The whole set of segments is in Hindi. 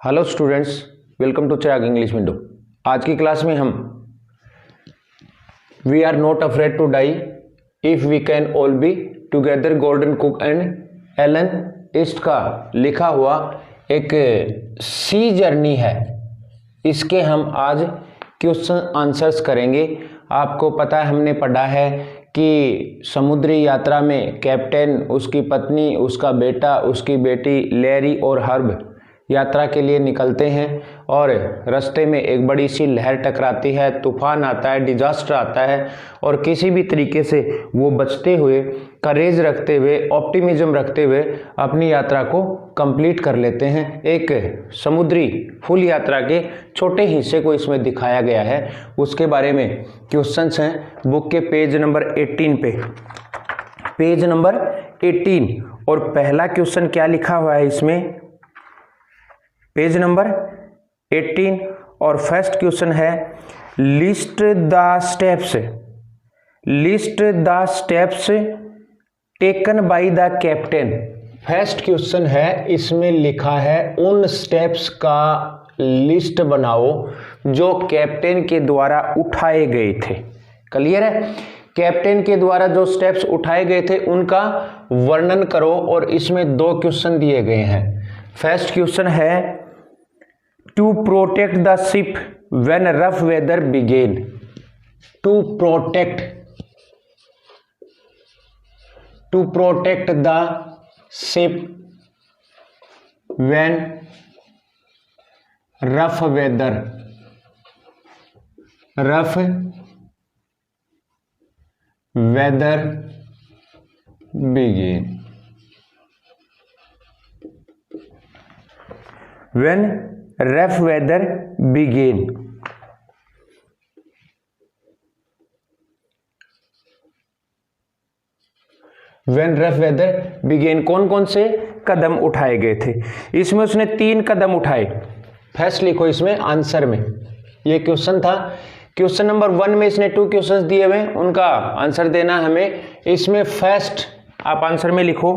Hello students, welcome to Chirag English window. आज की क्लास में हम we are not afraid to die if we can all be together Gordon Cook and Alan East का लिखा हुआ एक सी जर्नी है। इसके हम आज क्वेश्चन आंसर्स करेंगे। आपको पता है, हमने पढ़ा है कि समुद्री यात्रा में कैप्टन, उसकी पत्नी, उसका बेटा, उसकी बेटी लैरी और हर्ब यात्रा के लिए निकलते हैं और रास्ते में एक बड़ी सी लहर टकराती है, तूफान आता है, डिजास्टर आता है और किसी भी तरीके से वो बचते हुए, करेज रखते हुए, ऑप्टिमिज्म रखते हुए अपनी यात्रा को कंप्लीट कर लेते हैं। एक समुद्री फुल यात्रा के छोटे हिस्से को इसमें दिखाया गया है, उसके बारे में क्वेश्चंस हैं बुक के पेज नंबर 18 पे, पेज नंबर 18। और पहला क्वेश्चन क्या लिखा हुआ है इसमें, पेज नंबर 18, और फर्स्ट क्वेश्चन है list the steps taken by the captain. First question है, इसमें लिखा है उन स्टेप्स का लिस्ट बनाओ जो कैप्टन के द्वारा उठाए गए थे। क्लियर है? कैप्टन के द्वारा जो स्टेप्स उठाए गए थे उनका वर्णन करो और इसमें दो क्वेश्चन दिए गए हैं। फर्स्ट क्वेश्चन है to protect the ship when rough weather began. To protect the ship when rough weather began. When rough weather begin। When rough weather begin कौन कौन से कदम उठाए गए थे? इसमें उसने 3 कदम उठाए। फर्स्ट लिखो इसमें आंसर में, ये क्वेश्चन था। क्वेश्चन नंबर 1 में इसने 2 क्वेश्चंस दिए हुए, उनका आंसर देना हमें। इसमें फर्स्ट आप आंसर में लिखो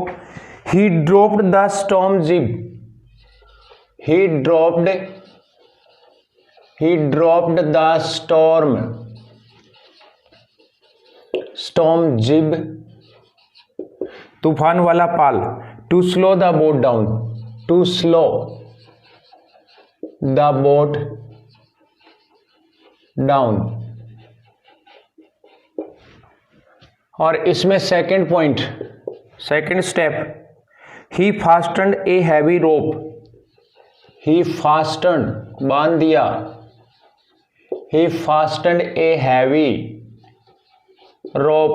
ही ड्रॉप्ड द स्टॉर्म जिब। He dropped the storm jib, तूफान वाला पाल। To slow the boat down, और इसमें second point, second step, he fastened a heavy rope। He fasten बांध दिया, he fasten a heavy rope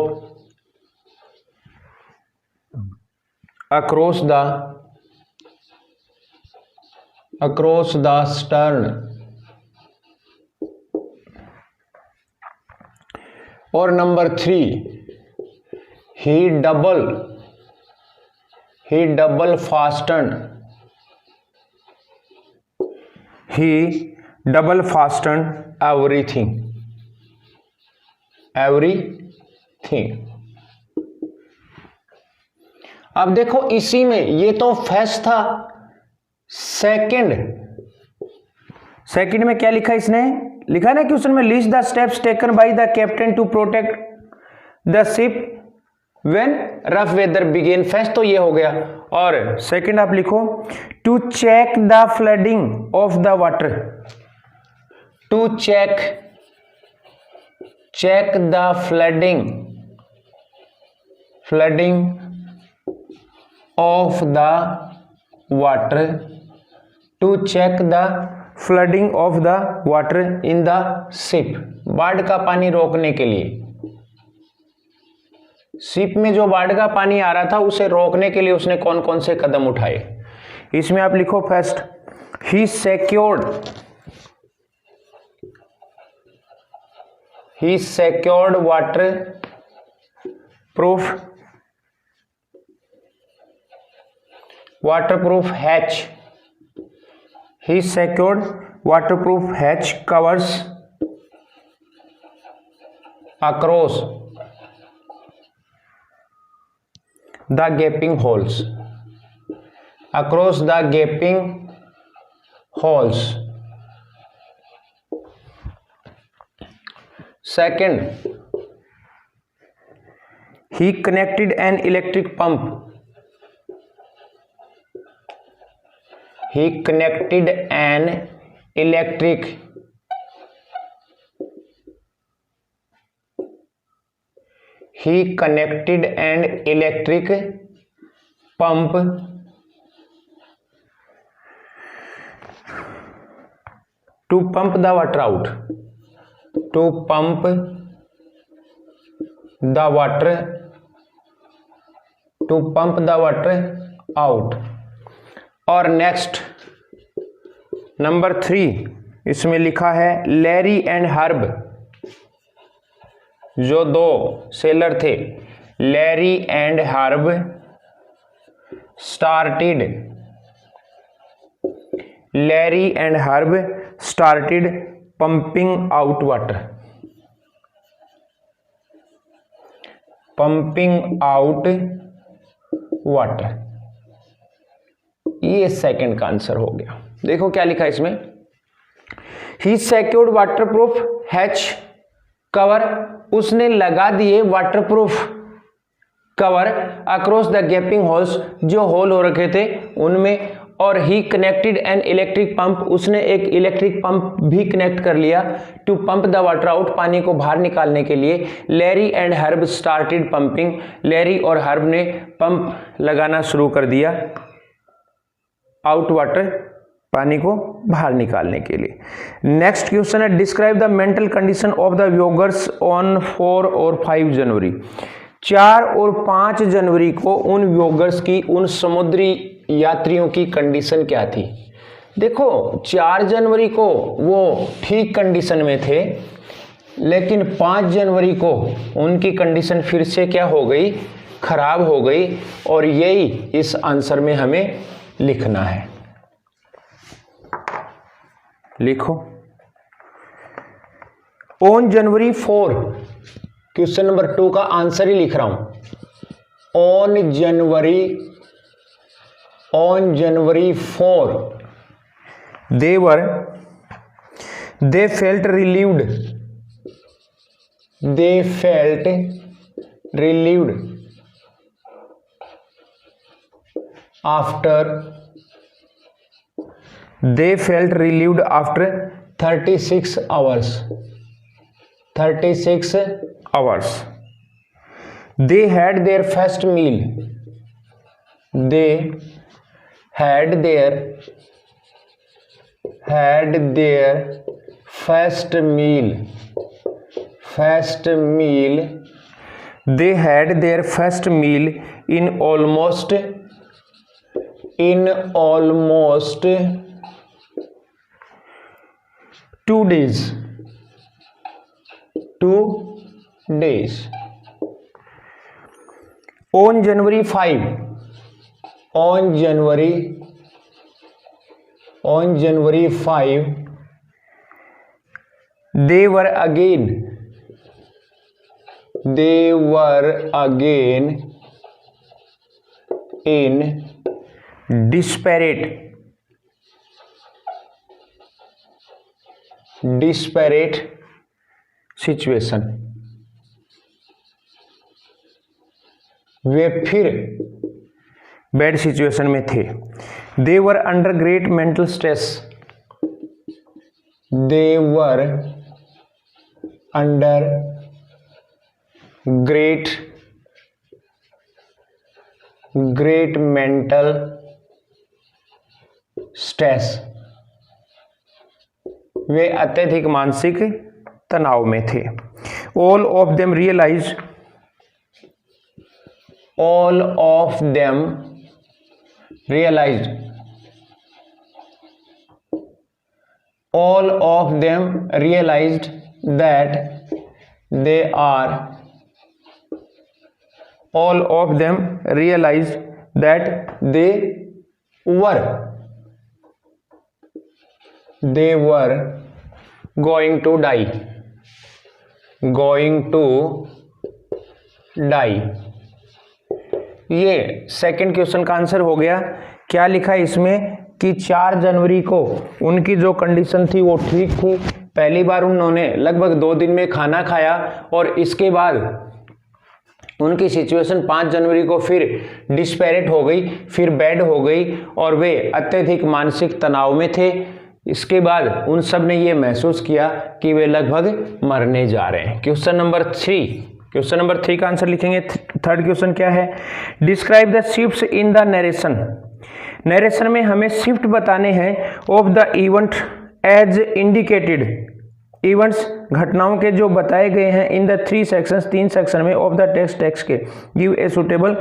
across the stern. और number 3 he double fasten everything। अब देखो इसी में, ये तो फर्स्ट था। सेकंड में क्या लिखा इसने, लिखा ना क्वेश्चन में list the steps taken by the captain to protect the ship when rough weather began. First तो ये हो गया, और सेकंड आप लिखो to check the flooding of the water. To check the flooding of the water. To check the flooding of the water in the ship. बाढ़ का पानी रोकने के लिए, शिप में जो बाढ़ का पानी आ रहा था उसे रोकने के लिए उसने कौन कौन से कदम उठाए। इसमें आप लिखो first he secured waterproof hatch। He secured waterproof hatch covers across the gaping holes। holes. Second, he connected an electric pump. He connected an electric pump to pump the water out. To pump the water out. और नेक्स्ट नंबर 3 इसमें लिखा है लैरी एंड हर्ब, जो दो सेलर थे, Larry and Herb started pumping out water. ये सेकंड का आंसर हो गया। देखो क्या लिखा है इसमें, he secured waterproof hatch cover, उसने लगा दिए waterproof cover across the gaping holes, जो होल हो रखे थे उनमें, और he connected an electric pump, उसने एक इलेक्ट्रिक पंप भी कनेक्ट कर लिया, to pump the water out, पानी को बाहर निकालने के लिए। Larry and herb started pumping, Larry और हर्ब ने पंप लगाना शुरू कर दिया आउट वाटर, पानी को बाहर निकालने के लिए। नेक्स्ट क्वेश्चन है describe the mental condition of the voyagers on 4 और 5 जनवरी। 4 और 5 जनवरी को उन व्योगर्स की, उन समुद्री यात्रियों की कंडीशन क्या थी। देखो 4 जनवरी को वो ठीक कंडीशन में थे, लेकिन 5 जनवरी को उनकी कंडीशन फिर से क्या हो गई, खराब हो गई, और यही इस आंसर में हमें लिखना है। लिखो ऑन जनवरी 4, क्वेश्चन नंबर 2 का आंसर ही लिख रहा हूं। On January 4 they felt relieved after 36 hours. They had their first meal. in almost 2 days. On January 5, they were again in desperate situation. वे फिर बैड सिचुएशन में थे। They were under great mental stress. great mental stress. वे अत्यधिक मानसिक तनाव में थे। All of them realized that they were going to die. ये सेकंड क्वेश्चन का आंसर हो गया। क्या लिखा है इसमें, कि 4 जनवरी को उनकी जो कंडीशन थी वो ठीक थी। पहली बार उन्होंने लगभग 2 दिन में खाना खाया और इसके बाद उनकी सिचुएशन 5 जनवरी को फिर डिस्पेरेट हो गई, फिर बैड हो गई और वे अत्यधिक मानसिक तनाव में थे। इसके बाद उन सब ने ये महसूस किया कि वे लगभग मरने जा रहे हैं। क्वेश्चन नंबर 3 का आंसर लिखेंगे। थर्ड क्वेश्चन क्या है? Describe the shifts in the narration. Narration में हमें शिफ्ट बताने हैं of the event as indicated. Events घटनाओं के जो बताए गए हैं इन द 3 सेक्शंस 3 सेक्शन में ऑफ द टेक्स्ट के। Give a suitable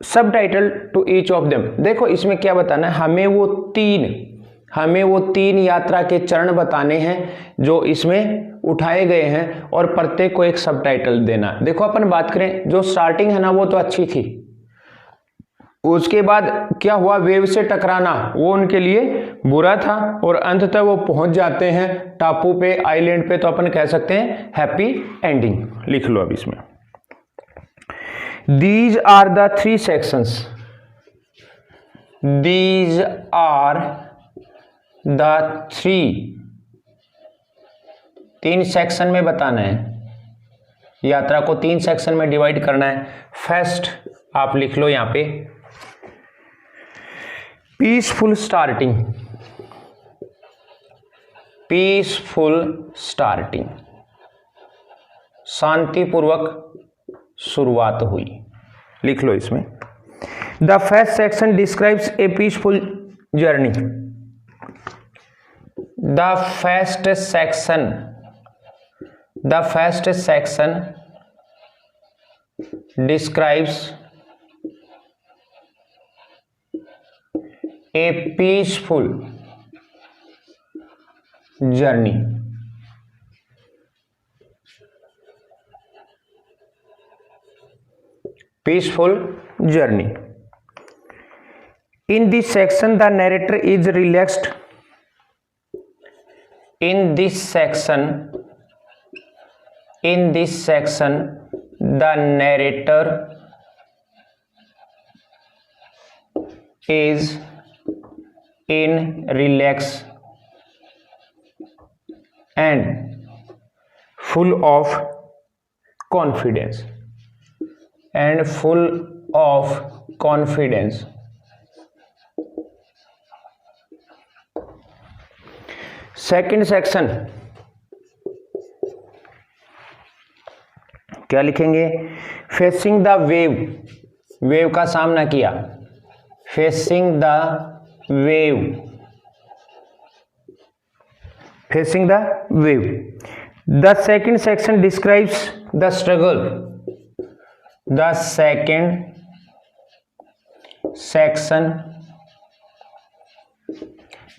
subtitle to each of them. देखो इसमें क्या बताना है, हमें वो तीन यात्रा के चरण बताने हैं जो इसमें उठाए गए हैं और प्रत्येक को एक सब टाइटल देना। देखो अपन बात करें, जो स्टार्टिंग है ना वो तो अच्छी थी, उसके बाद क्या हुआ, वेव से टकराना वो उनके लिए बुरा था और अंततः वो पहुंच जाते हैं टापू पे, आइलैंड पे, तो अपन कह सकते हैं हैप्पी एंडिंग। लिख लो अब इसमें, these are the 3 sections, these are the 3 section में बताना है, यात्रा को 3 सेक्शन में डिवाइड करना है। फर्स्ट आप लिख लो यहां पे पीसफुल स्टार्टिंग, शांतिपूर्वक शुरुआत हुई। लिख लो इसमें, the first section describes a peaceful journey. The first section describes a peaceful journey. In this section, the narrator is relaxed. In this section, the narrator is in relax and full of confidence. Second section क्या लिखेंगे? फेसिंग द वेव का सामना किया, facing the wave. The second section describes the struggle. The second section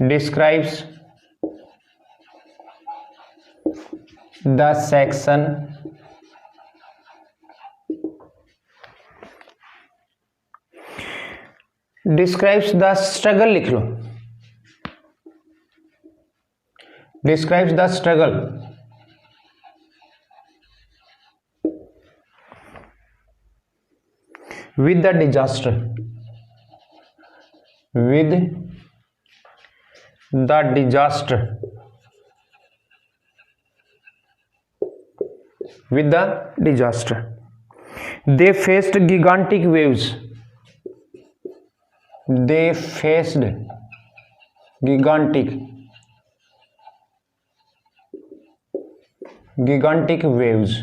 describes the section describes the struggle। लिख लो, describes the struggle with the disaster, They faced gigantic waves. Gigantic waves.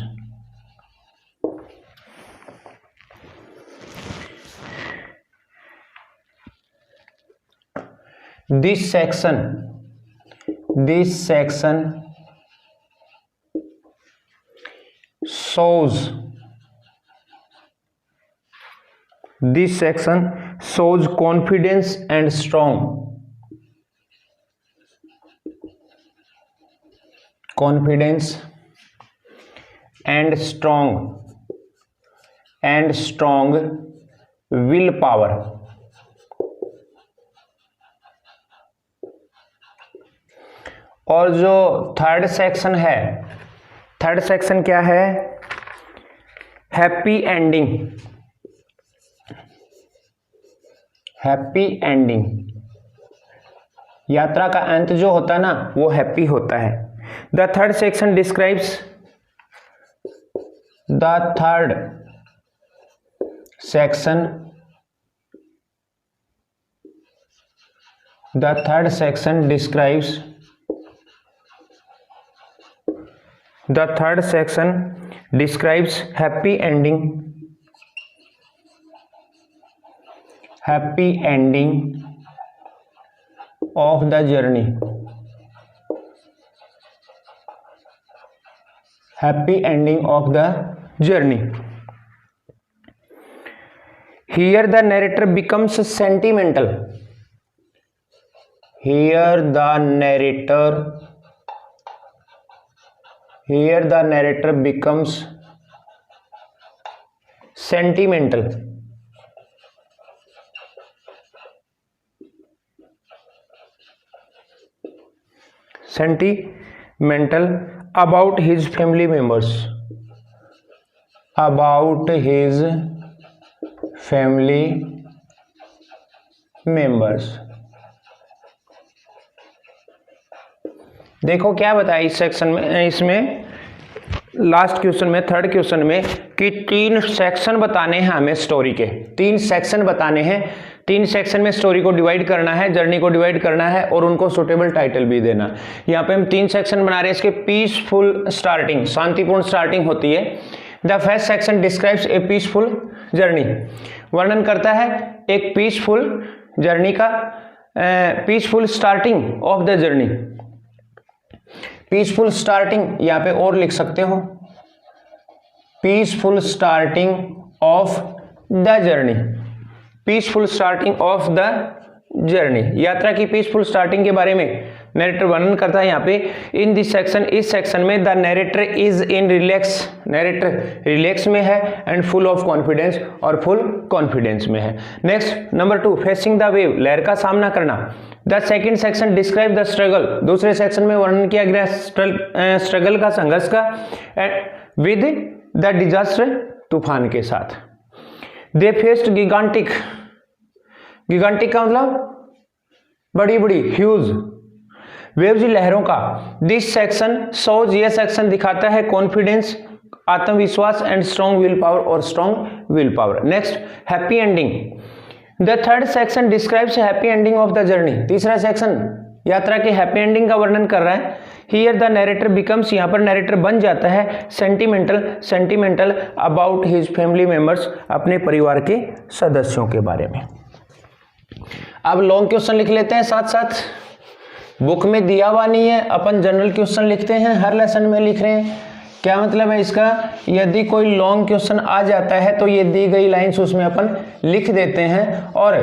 This section shows confidence and strong will power। और जो थर्ड सेक्शन है, थर्ड सेक्शन क्या है? Happy ending. यात्रा का अंत जो होता है ना वो हैप्पी होता है। The third section describes happy ending of the journey. Happy ending of the journey. Here the narrator becomes sentimental. Here the narrator becomes sentimental. About his family members. देखो क्या बताया इस सेक्शन में, इसमें लास्ट क्वेश्चन में, थर्ड क्वेश्चन में कि 3 सेक्शन बताने हैं हमें स्टोरी के, 3 सेक्शन बताने हैं। 3 सेक्शन में स्टोरी को डिवाइड करना है, जर्नी को डिवाइड करना है और उनको सुटेबल टाइटल भी देना। यहाँ पे हम 3 सेक्शन बना रहे हैं। इसके पीसफुल स्टार्टिंग, शांतिपूर्ण स्टार्टिंग होती है। The first section describes a peaceful journey, वर्णन करता है एक पीसफुल जर्नी का, peaceful starting of the journey. Peaceful starting यहाँ पे और लिख सकते हो, peaceful starting of the journey. Peaceful starting of the journey, यात्रा की पीसफुल स्टार्टिंग के बारे में नरेटर वर्णन करता है यहाँ पे। इन दिस सेक्शन, इस सेक्शन में the narrator is in relax, narrator relax में है एंड फुल ऑफ कॉन्फिडेंस, और फुल कॉन्फिडेंस में है। Next number 2, facing the wave, लहर का सामना करना। The second section describe the struggle, दूसरे सेक्शन में वर्णन किया गया स्ट्रगल का, संघर्ष का, विद द डिजास्टर, तूफान के साथ। दे फेस्ड गिगांटिक, गिगांटिक का मतलब बड़ी बड़ी, ह्यूज वेव्स, लहरों का। दिस सेक्शन शोज, यह सेक्शन दिखाता है कॉन्फिडेंस, आत्मविश्वास एंड स्ट्रॉन्ग विल पावर, और strong will power. Next happy ending, the third section describes happy ending of the journey, तीसरा सेक्शन यात्रा के हैप्पी एंडिंग का वर्णन कर रहा है। हियर द नरेटर बिकम्स, यहाँ पर नरेटर बन जाता है sentimental about his family members, अपने परिवार के सदस्यों के बारे में। अब लॉन्ग क्वेश्चन लिख लेते हैं साथ साथ, बुक में दिया हुआ नहीं है, अपन जनरल क्वेश्चन लिखते हैं, हर लेसन में लिख रहे हैं। क्या मतलब है इसका, यदि कोई लॉन्ग क्वेश्चन आ जाता है तो ये दी गई लाइंस उसमें अपन लिख देते हैं। और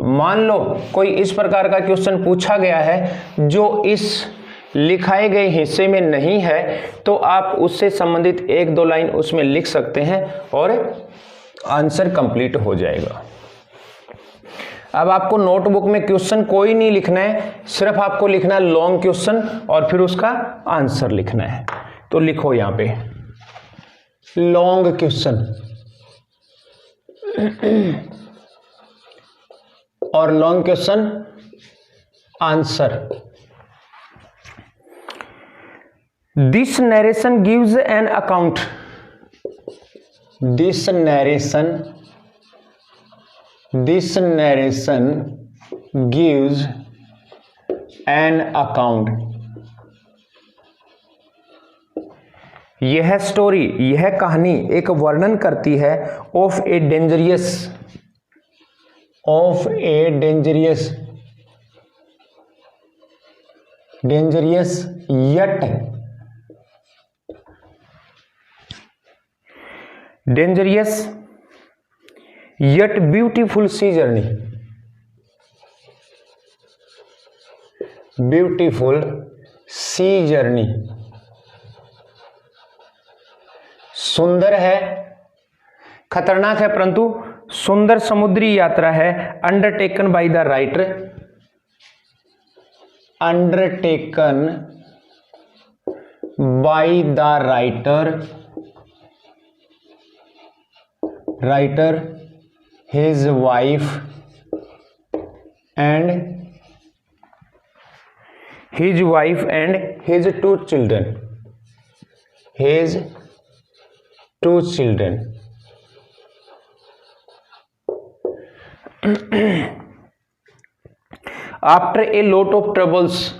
मान लो कोई इस प्रकार का क्वेश्चन पूछा गया है जो इस लिखाए गए हिस्से में नहीं है, तो आप उससे संबंधित 1-2 लाइन उसमें लिख सकते हैं और आंसर कंप्लीट हो जाएगा। अब आपको नोटबुक में क्वेश्चन कोई नहीं लिखना है, सिर्फ आपको लिखना है लॉन्ग क्वेश्चन और फिर उसका आंसर लिखना है। तो लिखो यहां पे लॉन्ग क्वेश्चन और long question answer. This narration gives an account, this narration gives an account, यह स्टोरी, यह कहानी एक वर्णन करती है of A dangerous yet beautiful sea journey, सुंदर है, खतरनाक है परंतु सुंदर समुद्री यात्रा है। Undertaken by the writer his wife and his wife and his two children. His two children. After a lot of troubles,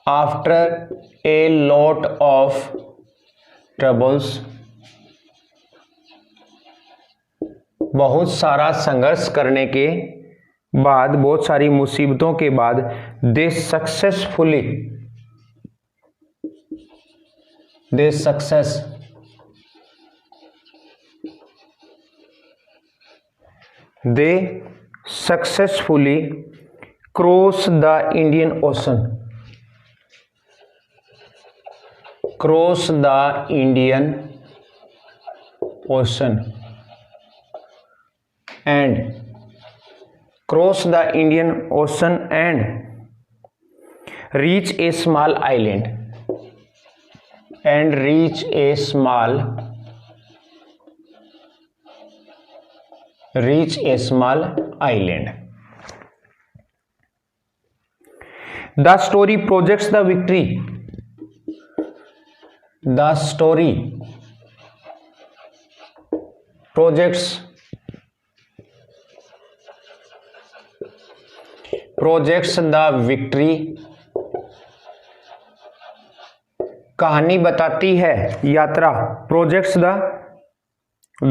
after a lot of troubles, बहुत सारा संघर्ष करने के बाद, बहुत सारी मुसीबतों के बाद, they successfully cross the Indian ocean. Cross the Indian Ocean and reach a small island. The story projects the victory. The story projects the victory. कहानी बताती है यात्रा. Projects the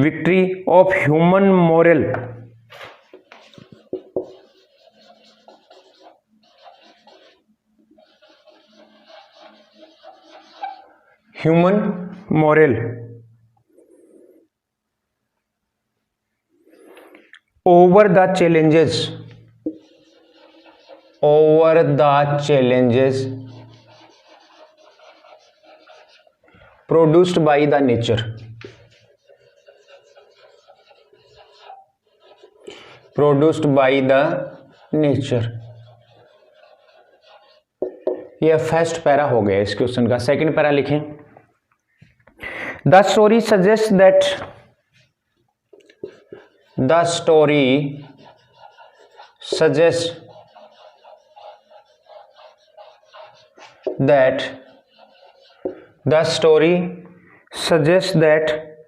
victory of human moral. Human moral over the challenges produced by the nature. यह फर्स्ट पैरा हो गया इस क्वेश्चन का. सेकंड पैरा लिखें. The story suggests that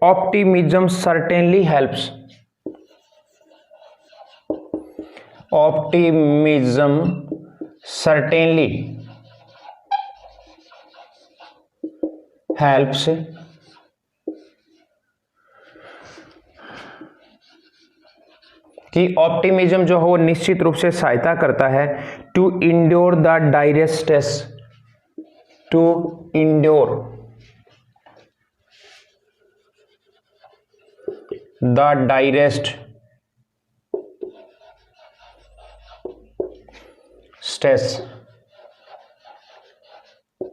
optimism certainly helps. कि ऑप्टिमिज्म जो है वो निश्चित रूप से सहायता करता है to endure the direst test. Stress,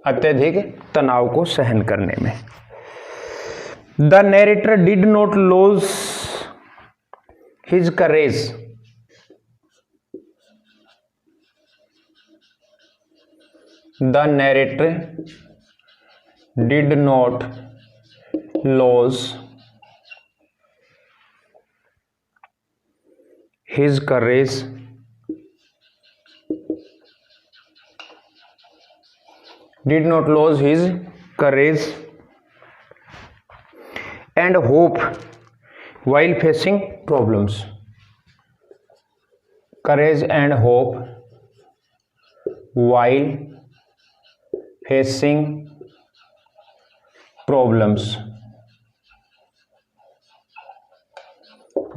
अत्यधिक तनाव को सहन करने में. The narrator did not lose his courage. The narrator did not lose his courage and hope while facing problems. Courage and hope while facing problems.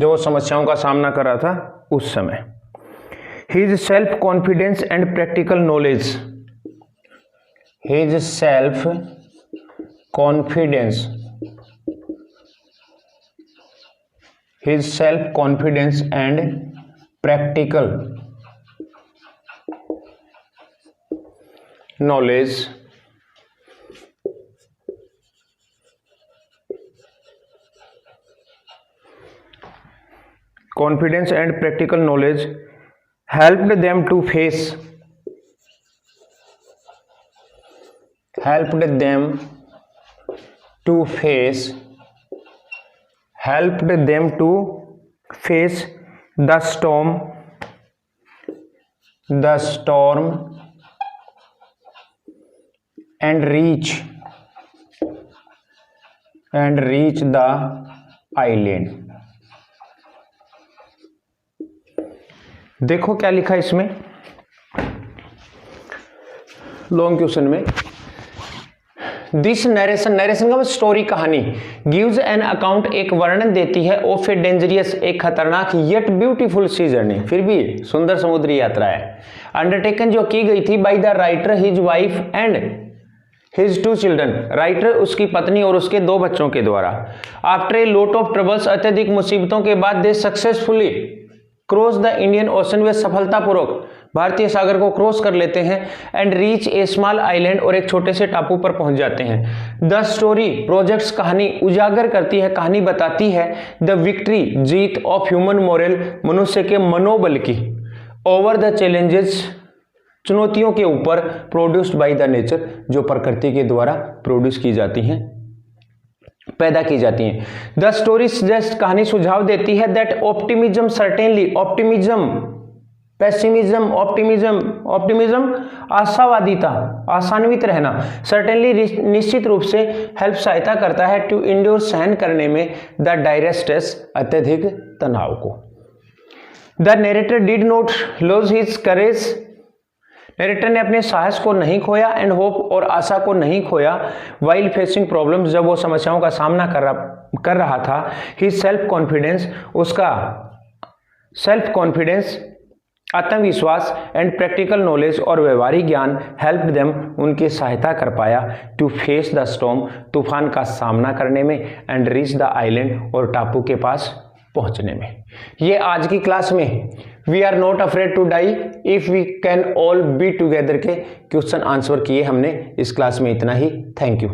जो समस्याओं का सामना कर रहा था उस समय. His self confidence and practical knowledge. His self-confidence and practical knowledge helped them to face the the storm and reach the island. देखो क्या लिखा इसमें लॉन्ग क्वेश्चन में, दिस नरेशन का मतलब स्टोरी, कहानी, गिव्स एन अकाउंट, एक वर्णन देती है, ऑफ ए डेंजरियस, एक खतरनाक येट ब्यूटीफुल सी जर्नी, फिर भी सुंदर समुद्री यात्रा है, अंडरटेकन जो की गई थी by the writer, his wife and his 2 children, writer उसकी पत्नी और उसके 2 बच्चों के द्वारा। After a lot of troubles, अत्यधिक मुसीबतों के बाद, they successfully cross the Indian ocean, वे सफलतापूर्वक भारतीय सागर को क्रॉस कर लेते हैं, and reach a small island, और एक छोटे से टापू पर पहुंच जाते हैं। द स्टोरी प्रोजेक्ट्स, कहानी उजागर करती है, कहानी बताती है, the victory, Jeet, of human moral, मनुष्य के मनोबल की, ओवर द चैलेंजेस, चुनौतियों के ऊपर, प्रोड्यूस्ड बाय द नेचर, जो प्रकृति के द्वारा प्रोड्यूस की जाती हैं, पैदा की जाती हैं। द स्टोरी सजेस्ट, कहानी सुझाव देती है, that optimism certainly, optimism, pessimism, optimism आशावादिता, आशान्वित रहना, सर्टेनली निश्चित रूप से हेल्प, सहायता करता है, टू इंड्योर, सहन करने में, द डायरेस्ट स्ट्रेस, अत्यधिक तनाव को। The narrator did not lose his courage, narrator ने अपने साहस को नहीं खोया, एंड होप, और आशा को नहीं खोया, वाइल फेसिंग प्रॉब्लम्स, जब वो समस्याओं का सामना कर रहा था, हिज सेल्फ कॉन्फिडेंस, उसका सेल्फ कॉन्फिडेंस, आत्मविश्वास, एंड प्रैक्टिकल नॉलेज, और व्यवहारिक ज्ञान, हेल्प देम, उनकी सहायता कर पाया, टू फेस द स्टॉर्म, तूफान का सामना करने में, एंड रीच द आइलैंड, और टापू के पास पहुंचने में। ये आज की क्लास में we are not afraid to die if we can all be together के क्वेश्चन आंसर किए हमने इस क्लास में। इतना ही, थैंक यू।